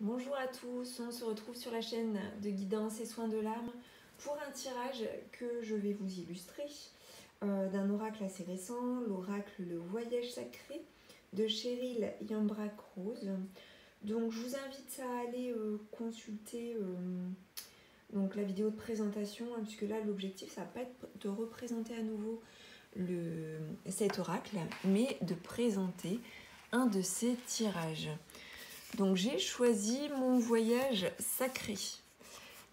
Bonjour à tous, on se retrouve sur la chaîne de guidance et soins de l'âme pour un tirage que je vais vous illustrer d'un oracle assez récent, l'oracle Le Voyage Sacré de Cheryl Yambrak Rose. Donc je vous invite à aller consulter donc la vidéo de présentation, hein, puisque là l'objectif ça va pas être de représenter à nouveau cet oracle, mais de présenter un de ces tirages. Donc j'ai choisi mon voyage sacré.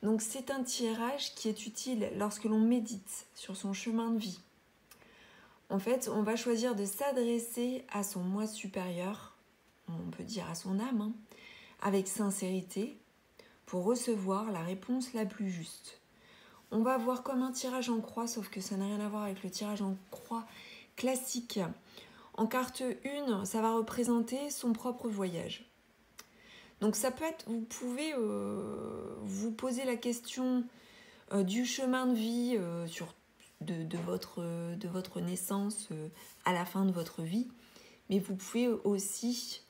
Donc c'est un tirage qui est utile lorsque l'on médite sur son chemin de vie. En fait, on va choisir de s'adresser à son moi supérieur, on peut dire à son âme, hein, avec sincérité, pour recevoir la réponse la plus juste. On va voir comme un tirage en croix, sauf que ça n'a rien à voir avec le tirage en croix classique. En carte 1, ça va représenter son propre voyage. Donc ça peut être, vous pouvez vous poser la question du chemin de vie de votre naissance à la fin de votre vie, mais vous pouvez aussi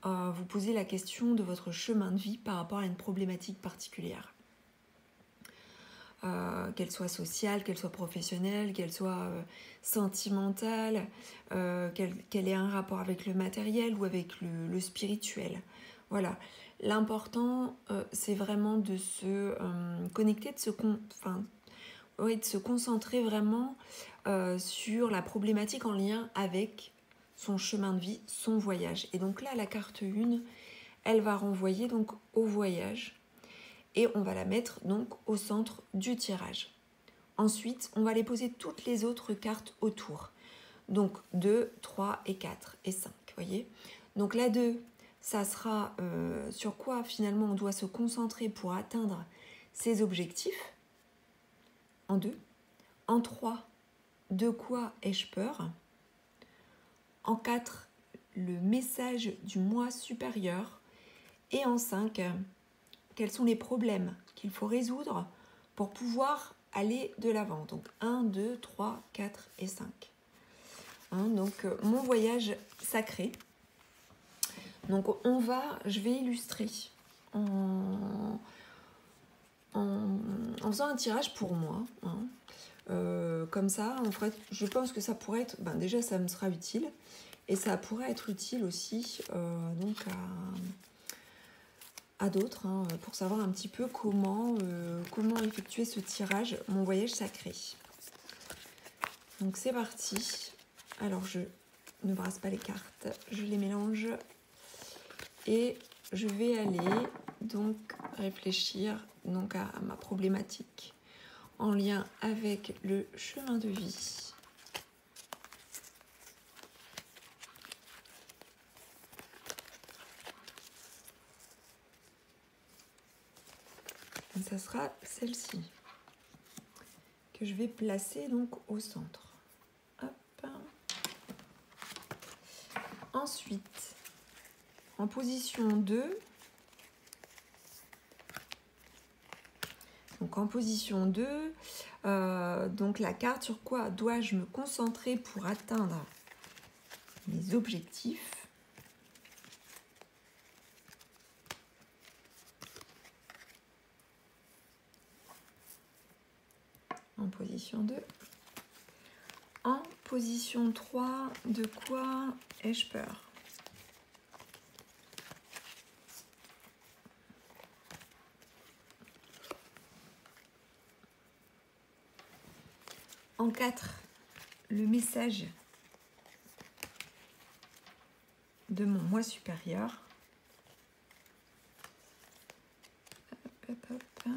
vous poser la question de votre chemin de vie par rapport à une problématique particulière. Qu'elle soit sociale, qu'elle soit professionnelle, qu'elle soit sentimentale, qu'elle ait un rapport avec le matériel ou avec le spirituel. Voilà. L'important, c'est vraiment de se connecter, de se concentrer vraiment sur la problématique en lien avec son chemin de vie, son voyage. Et donc là, la carte 1, elle va renvoyer donc au voyage. Et on va la mettre donc au centre du tirage. Ensuite, on va les poser toutes les autres cartes autour. Donc 2, 3 et 4 et 5, voyez. Donc la 2, ça sera sur quoi finalement on doit se concentrer pour atteindre ses objectifs. En 2. En 3, de quoi ai-je peur? En 4, le message du moi supérieur. Et en 5, quels sont les problèmes qu'il faut résoudre pour pouvoir aller de l'avant. Donc 1, 2, 3, 4 et 5. Hein, donc mon voyage sacré. Donc je vais illustrer en faisant un tirage pour moi. Hein. Comme ça, en fait, je pense que ça pourrait être... déjà, ça me sera utile. Et ça pourrait être utile aussi donc à d'autres, hein, pour savoir un petit peu comment effectuer ce tirage, mon voyage sacré. Donc c'est parti. Alors je ne brasse pas les cartes, je les mélange et je vais aller donc réfléchir donc à ma problématique en lien avec le chemin de vie. Et ça sera celle-ci que je vais placer donc au centre. Hop. Ensuite, en position 2, donc en position 2, donc la carte sur quoi dois-je me concentrer pour atteindre mes objectifs. En position 2. En position 3, de quoi ai-je peur? En 4, le message de mon moi supérieur. Hop, hop, hop.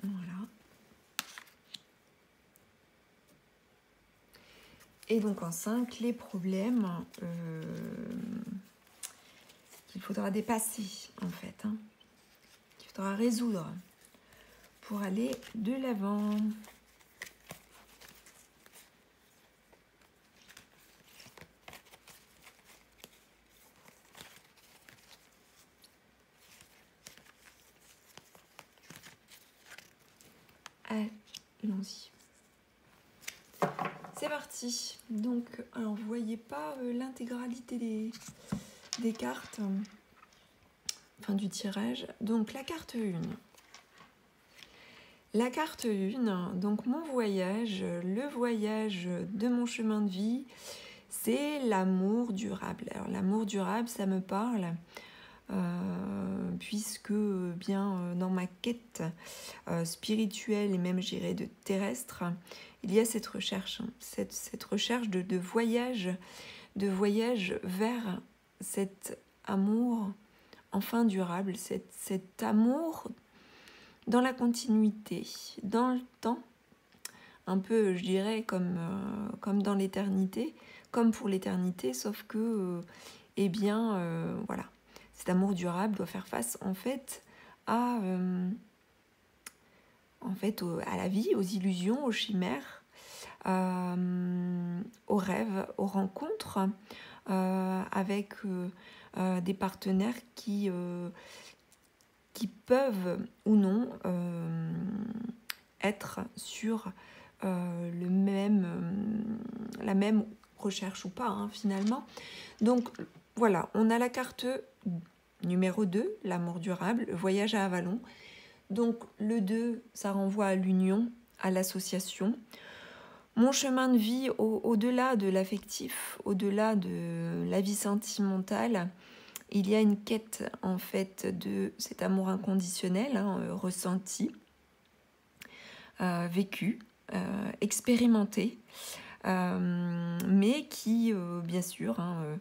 Voilà. Et donc en 5, les problèmes qu'il faudra dépasser en fait, hein, qu'il faudra résoudre pour aller de l'avant. Allons-y. C'est parti. Donc, alors vous voyez pas l'intégralité des cartes, enfin du tirage. Donc la carte 1. La carte 1, donc mon voyage, le voyage de mon chemin de vie, c'est l'amour durable. Alors l'amour durable, ça me parle puisque bien dans ma quête spirituelle et même je dirais de terrestre, il y a cette recherche, cette recherche de voyage vers cet amour enfin durable, cet amour dans la continuité, dans le temps, un peu je dirais comme dans l'éternité, comme pour l'éternité, sauf que eh bien voilà, cet amour durable doit faire face en fait à la vie, aux illusions, aux chimères, aux rêves, aux rencontres avec des partenaires qui peuvent ou non être sur la même recherche ou pas, hein, finalement. Donc voilà, on a la carte numéro 2, l'amour durable, le voyage à Avalon. Donc le 2, ça renvoie à l'union, à l'association. Mon chemin de vie, au-delà de l'affectif, au-delà de la vie sentimentale, il y a une quête en fait de cet amour inconditionnel, hein, ressenti, vécu, expérimenté, mais qui, bien sûr, hein,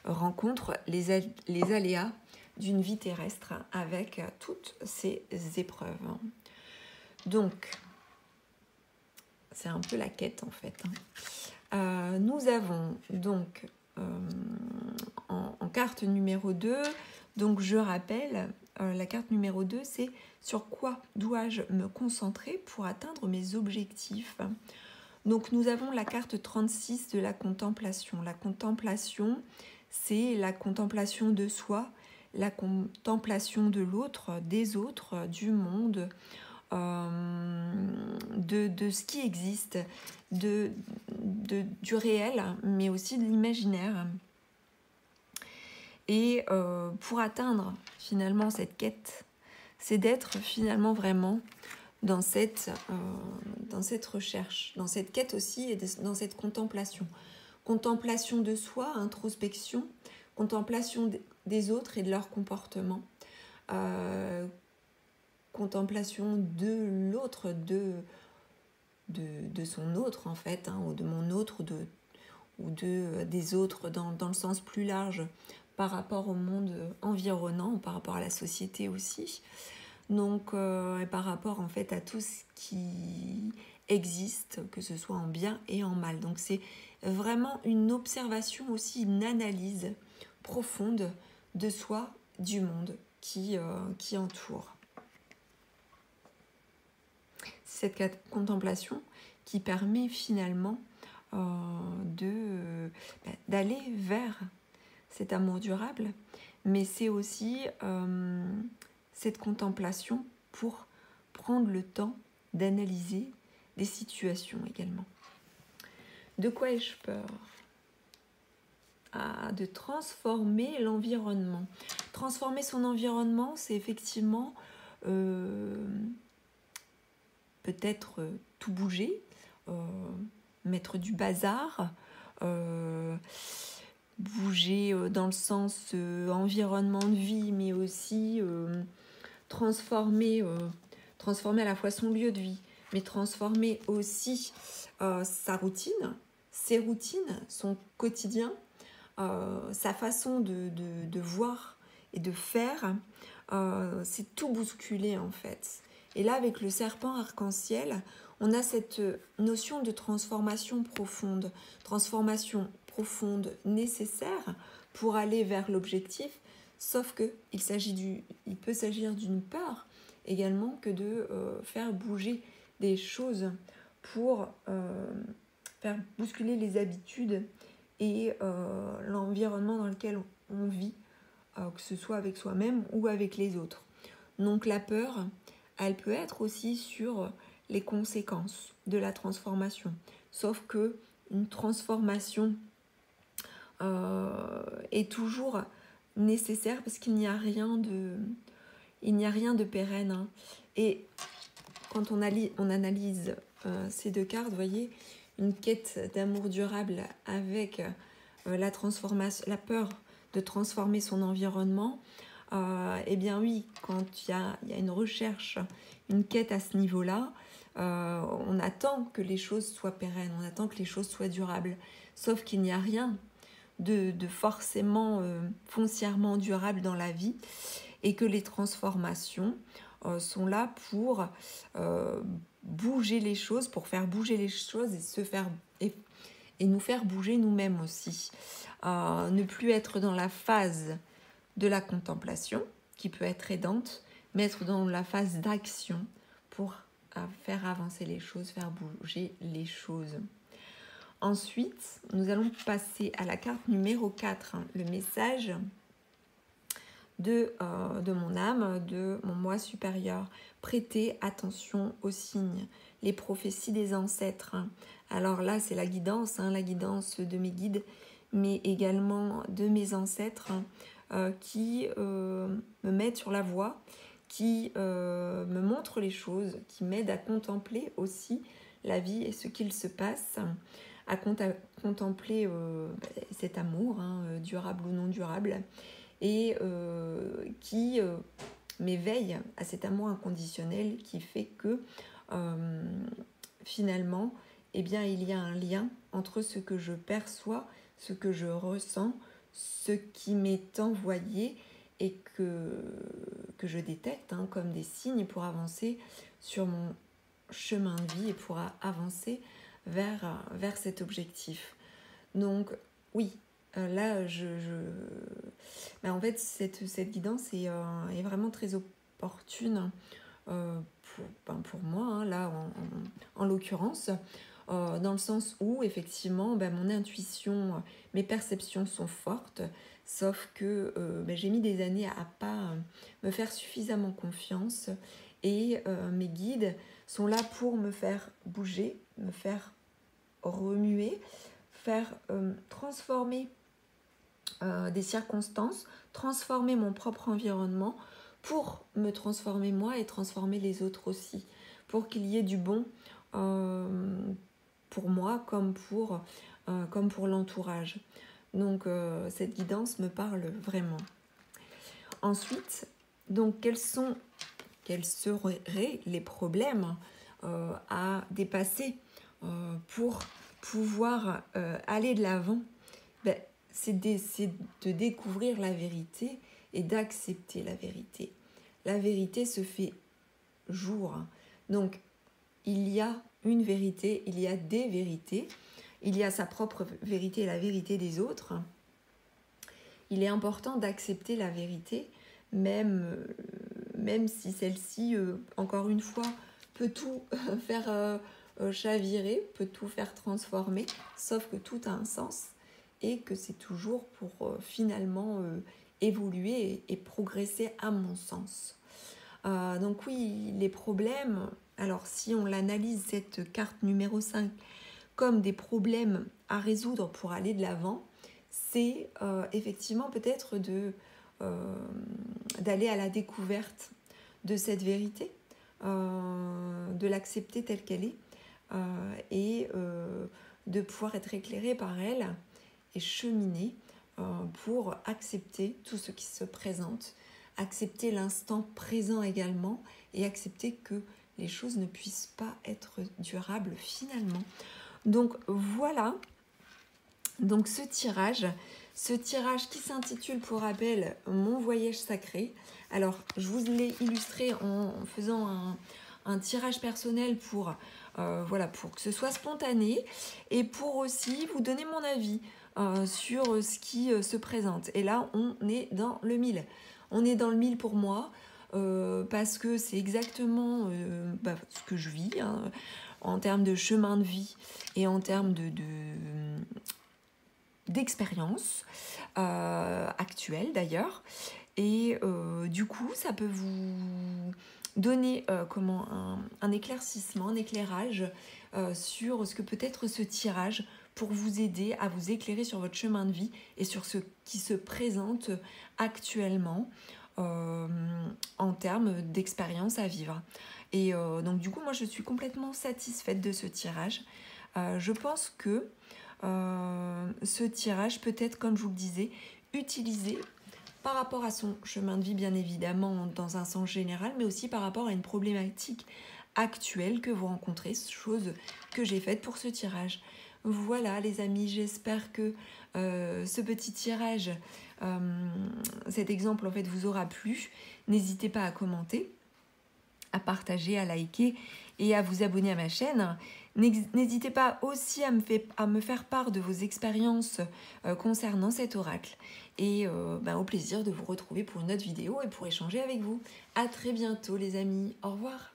rencontre les aléas d'une vie terrestre avec toutes ces épreuves. Donc, c'est un peu la quête en fait. Nous avons donc en carte numéro 2, donc je rappelle, la carte numéro 2, c'est sur quoi dois-je me concentrer pour atteindre mes objectifs. Donc nous avons la carte 36 de la contemplation. La contemplation, c'est la contemplation de soi, la contemplation de l'autre, des autres, du monde, de ce qui existe, du réel, mais aussi de l'imaginaire. Et pour atteindre finalement cette quête, c'est d'être finalement vraiment dans cette recherche, dans cette quête aussi et dans cette contemplation. Contemplation de soi, introspection, contemplation des autres et de leur comportement, contemplation de l'autre, de son autre en fait, hein, ou de mon autre, ou des autres dans le sens plus large par rapport au monde environnant, par rapport à la société aussi. Donc, et par rapport en fait à tout ce qui existe, que ce soit en bien et en mal. Donc c'est vraiment une observation aussi, une analyse profonde de soi, du monde qui entoure. C'est cette contemplation qui permet finalement d'aller vers cet amour durable, mais c'est aussi cette contemplation pour prendre le temps d'analyser des situations également. De quoi ai-je peur ? De transformer l'environnement. Transformer son environnement, c'est effectivement peut-être tout bouger, mettre du bazar, bouger dans le sens environnement de vie, mais aussi transformer à la fois son lieu de vie, mais transformer aussi sa routine, ses routines, son quotidien, sa façon de voir et de faire, c'est tout bousculer en fait. Et là, avec le serpent arc-en-ciel, on a cette notion de transformation profonde nécessaire pour aller vers l'objectif, sauf que il peut s'agir d'une peur également que de faire bouger des choses pour faire bousculer les habitudes et l'environnement dans lequel on vit, que ce soit avec soi-même ou avec les autres. Donc la peur, elle peut être aussi sur les conséquences de la transformation. Sauf que une transformation est toujours nécessaire parce qu'il n'y a rien de pérenne. Hein. Et quand on analyse ces deux cartes, vous voyez, une quête d'amour durable avec la transformation, la peur de transformer son environnement, eh bien oui, quand il y a une recherche, une quête à ce niveau-là, on attend que les choses soient pérennes, on attend que les choses soient durables. Sauf qu'il n'y a rien de forcément foncièrement durable dans la vie et que les transformations sont là pour bouger les choses, pour faire bouger les choses et nous faire bouger nous-mêmes aussi. Ne plus être dans la phase de la contemplation, qui peut être aidante, mais être dans la phase d'action pour faire avancer les choses, faire bouger les choses. Ensuite, nous allons passer à la carte numéro 4, hein, le message de mon âme, de mon moi supérieur. Prêtez attention aux signes, les prophéties des ancêtres. Alors là, c'est la guidance de mes guides, mais également de mes ancêtres qui me mettent sur la voie, qui me montrent les choses, qui m'aident à contempler aussi la vie et ce qu'il se passe, à contempler cet amour, durable ou non durable, et qui m'éveille à cet amour inconditionnel qui fait que finalement, eh bien, il y a un lien entre ce que je perçois, ce que je ressens, ce qui m'est envoyé et que je détecte comme des signes pour avancer sur mon chemin de vie et pour avancer vers cet objectif. Donc oui, là, en fait, cette guidance est vraiment très opportune pour moi, là, en l'occurrence, dans le sens où, effectivement, mon intuition, mes perceptions sont fortes, sauf que j'ai mis des années à pas me faire suffisamment confiance et mes guides sont là pour me faire bouger, me faire remuer, faire transformer des circonstances, transformer mon propre environnement pour me transformer moi et transformer les autres aussi, pour qu'il y ait du bon pour moi comme pour l'entourage. Donc cette guidance me parle vraiment. Ensuite, donc quels seraient les problèmes à dépasser pour pouvoir aller de l'avant? C'est de découvrir la vérité et d'accepter la vérité. La vérité se fait jour. Donc, il y a une vérité, il y a des vérités, il y a sa propre vérité et la vérité des autres. Il est important d'accepter la vérité, même si celle-ci, encore une fois, peut tout faire chavirer, peut tout faire transformer, sauf que tout a un sens et que c'est toujours pour finalement évoluer et progresser à mon sens. Donc oui, les problèmes, alors si on l'analyse cette carte numéro 5 comme des problèmes à résoudre pour aller de l'avant, c'est effectivement peut-être d'aller à la découverte de cette vérité, de l'accepter telle qu'elle est et de pouvoir être éclairé par elle et cheminer pour accepter tout ce qui se présente, accepter l'instant présent également et accepter que les choses ne puissent pas être durables finalement. Donc voilà, donc ce tirage qui s'intitule pour rappel Mon voyage sacré. Alors je vous l'ai illustré en faisant un tirage personnel pour que ce soit spontané et pour aussi vous donner mon avis sur ce qui se présente. Et là on est dans le 1000. On est dans le 1000 pour moi parce que c'est exactement ce que je vis en termes de chemin de vie et en termes d'expérience actuelle d'ailleurs. Et du coup, ça peut vous donner un éclaircissement, un éclairage sur ce que peut être ce tirage pour vous aider à vous éclairer sur votre chemin de vie et sur ce qui se présente actuellement en termes d'expérience à vivre. Et donc du coup, moi je suis complètement satisfaite de ce tirage. Je pense que ce tirage peut être, comme je vous le disais, utilisé par rapport à son chemin de vie, bien évidemment, dans un sens général, mais aussi par rapport à une problématique actuelle que vous rencontrez, chose que j'ai faite pour ce tirage. Voilà les amis, j'espère que ce petit tirage, cet exemple en fait vous aura plu. N'hésitez pas à commenter, à partager, à liker et à vous abonner à ma chaîne. N'hésitez pas aussi à me faire part de vos expériences concernant cet oracle. Et au plaisir de vous retrouver pour une autre vidéo et pour échanger avec vous. À très bientôt les amis, au revoir.